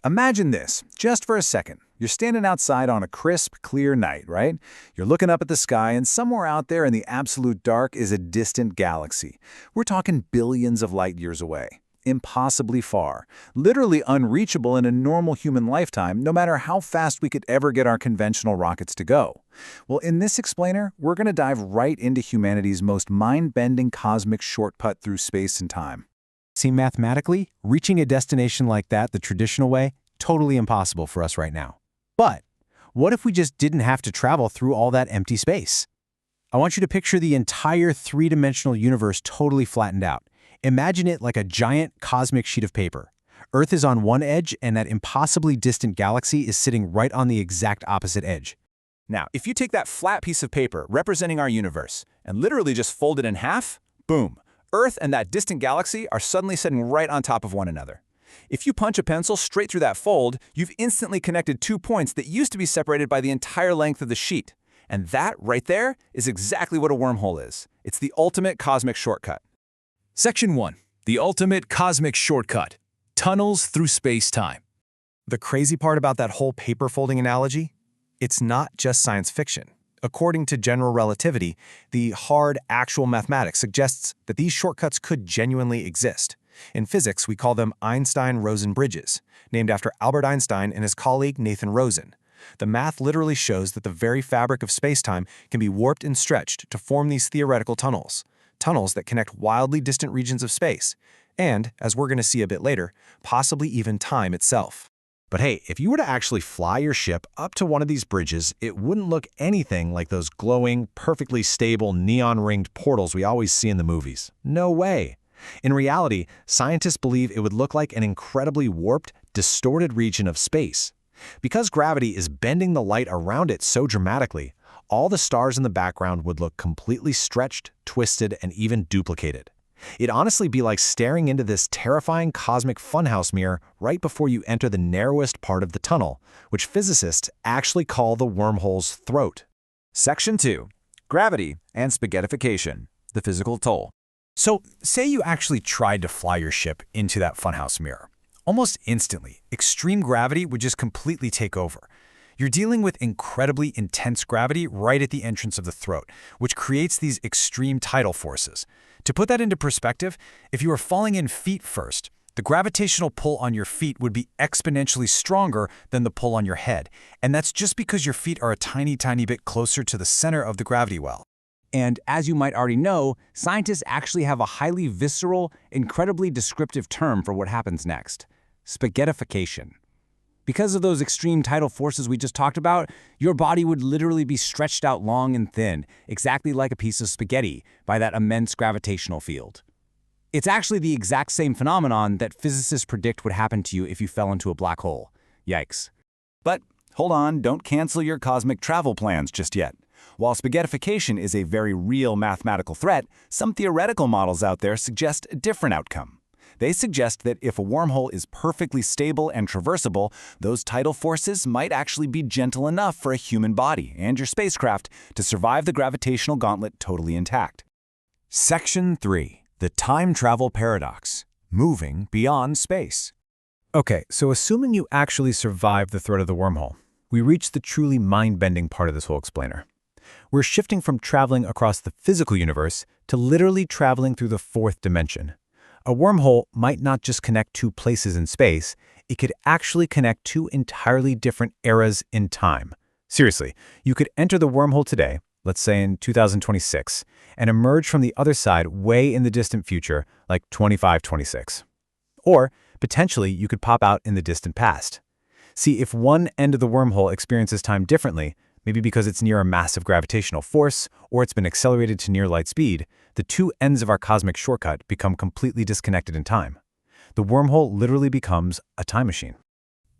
Imagine this, just for a second. You're standing outside on a crisp, clear night, right? You're looking up at the sky, and somewhere out there in the absolute dark is a distant galaxy. We're talking billions of light years away. Impossibly far. Literally unreachable in a normal human lifetime, no matter how fast we could ever get our conventional rockets to go. Well, in this explainer, we're going to dive right into humanity's most mind-bending cosmic shortcut through space and time. See, mathematically, reaching a destination like that the traditional way, totally impossible for us right now. But what if we just didn't have to travel through all that empty space? I want you to picture the entire three-dimensional universe totally flattened out. Imagine it like a giant cosmic sheet of paper. Earth is on one edge, and that impossibly distant galaxy is sitting right on the exact opposite edge. Now, if you take that flat piece of paper representing our universe and literally just fold it in half, boom, Earth and that distant galaxy are suddenly sitting right on top of one another. If you punch a pencil straight through that fold, you've instantly connected 2 points that used to be separated by the entire length of the sheet. And that, right there, is exactly what a wormhole is. It's the ultimate cosmic shortcut. Section 1. The ultimate cosmic shortcut. Tunnels through space-time. The crazy part about that whole paper folding analogy? It's not just science fiction. According to general relativity, the hard, actual mathematics suggests that these shortcuts could genuinely exist. In physics, we call them Einstein-Rosen Bridges, named after Albert Einstein and his colleague Nathan Rosen. The math literally shows that the very fabric of space-time can be warped and stretched to form these theoretical tunnels that connect wildly distant regions of space, and, as we're going to see a bit later, possibly even time itself. But hey, if you were to actually fly your ship up to one of these bridges, it wouldn't look anything like those glowing, perfectly stable, neon-ringed portals we always see in the movies. No way. In reality, scientists believe it would look like an incredibly warped, distorted region of space. Because gravity is bending the light around it so dramatically, all the stars in the background would look completely stretched, twisted, and even duplicated. It'd honestly be like staring into this terrifying cosmic funhouse mirror right before you enter the narrowest part of the tunnel, which physicists actually call the wormhole's throat. Section 2. Gravity and spaghettification, the physical toll. So, say you actually tried to fly your ship into that funhouse mirror. Almost instantly, extreme gravity would just completely take over. You're dealing with incredibly intense gravity right at the entrance of the throat, which creates these extreme tidal forces. To put that into perspective, if you were falling in feet first, the gravitational pull on your feet would be exponentially stronger than the pull on your head. And that's just because your feet are a tiny, tiny bit closer to the center of the gravity well. And as you might already know, scientists actually have a highly visceral, incredibly descriptive term for what happens next: spaghettification. Because of those extreme tidal forces we just talked about, your body would literally be stretched out long and thin, exactly like a piece of spaghetti, by that immense gravitational field. It's actually the exact same phenomenon that physicists predict would happen to you if you fell into a black hole. Yikes. But hold on, don't cancel your cosmic travel plans just yet. While spaghettification is a very real mathematical threat, some theoretical models out there suggest a different outcome. They suggest that if a wormhole is perfectly stable and traversable, those tidal forces might actually be gentle enough for a human body and your spacecraft to survive the gravitational gauntlet totally intact. Section 3. The time travel paradox. Moving beyond space. Okay, so assuming you actually survive the threat of the wormhole, we reach the truly mind-bending part of this whole explainer. We're shifting from traveling across the physical universe to literally traveling through the fourth dimension. A wormhole might not just connect two places in space, it could actually connect two entirely different eras in time. Seriously, you could enter the wormhole today, let's say in 2026, and emerge from the other side way in the distant future, like 2526. Or, potentially, you could pop out in the distant past. See, if one end of the wormhole experiences time differently, maybe because it's near a massive gravitational force, or it's been accelerated to near light speed, the two ends of our cosmic shortcut become completely disconnected in time. The wormhole literally becomes a time machine.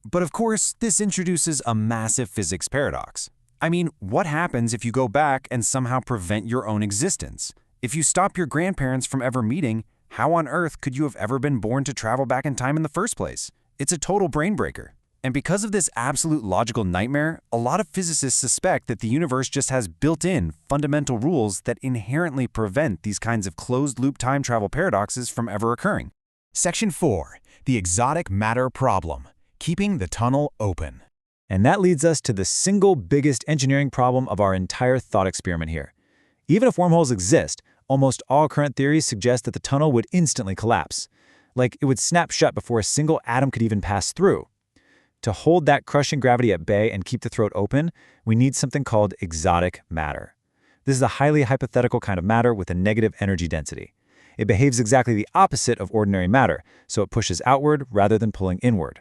But of course, this introduces a massive physics paradox. I mean, what happens if you go back and somehow prevent your own existence? If you stop your grandparents from ever meeting, how on earth could you have ever been born to travel back in time in the first place? It's a total brain breaker. And because of this absolute logical nightmare, a lot of physicists suspect that the universe just has built-in fundamental rules that inherently prevent these kinds of closed-loop time travel paradoxes from ever occurring. Section 4. The exotic matter problem. keeping the tunnel open. And that leads us to the single biggest engineering problem of our entire thought experiment here. Even if wormholes exist, almost all current theories suggest that the tunnel would instantly collapse. Like it would snap shut before a single atom could even pass through. To hold that crushing gravity at bay and keep the throat open, we need something called exotic matter. This is a highly hypothetical kind of matter with a negative energy density. It behaves exactly the opposite of ordinary matter, so it pushes outward rather than pulling inward.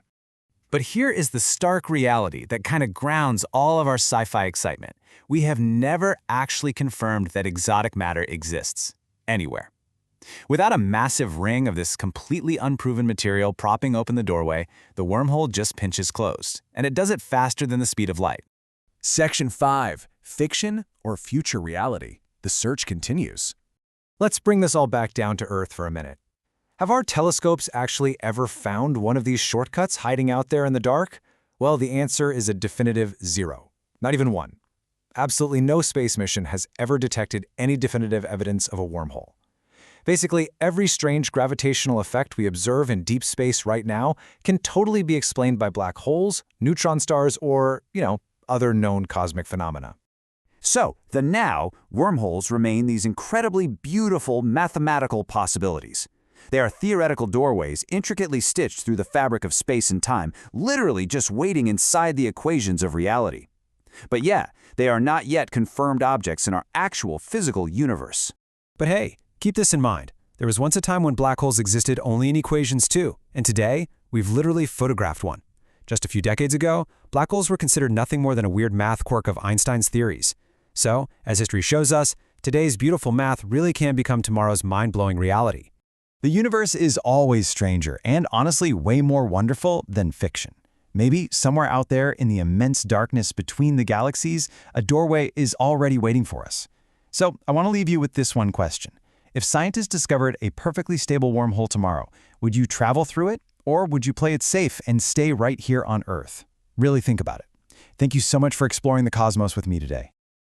But here is the stark reality that kind of grounds all of our sci-fi excitement. We have never actually confirmed that exotic matter exists anywhere. Without a massive ring of this completely unproven material propping open the doorway, the wormhole just pinches closed, and it does it faster than the speed of light. Section 5. Fiction or future reality? The search continues. Let's bring this all back down to Earth for a minute. Have our telescopes actually ever found one of these shortcuts hiding out there in the dark? Well, the answer is a definitive 0. Not even 1. Absolutely no space mission has ever detected any definitive evidence of a wormhole. Basically, every strange gravitational effect we observe in deep space right now can totally be explained by black holes, neutron stars, or, other known cosmic phenomena. So, now, wormholes remain these incredibly beautiful mathematical possibilities. They are theoretical doorways intricately stitched through the fabric of space and time, literally just waiting inside the equations of reality. But yeah, they are not yet confirmed objects in our actual physical universe. But hey, keep this in mind. There was once a time when black holes existed only in equations too, and today, we've literally photographed one. Just a few decades ago, black holes were considered nothing more than a weird math quirk of Einstein's theories. So, as history shows us, today's beautiful math really can become tomorrow's mind-blowing reality. The universe is always stranger and honestly way more wonderful than fiction. Maybe somewhere out there in the immense darkness between the galaxies, a doorway is already waiting for us. So I want to leave you with this one question. If scientists discovered a perfectly stable wormhole tomorrow, would you travel through it, or would you play it safe and stay right here on Earth? Really think about it. Thank you so much for exploring the cosmos with me today.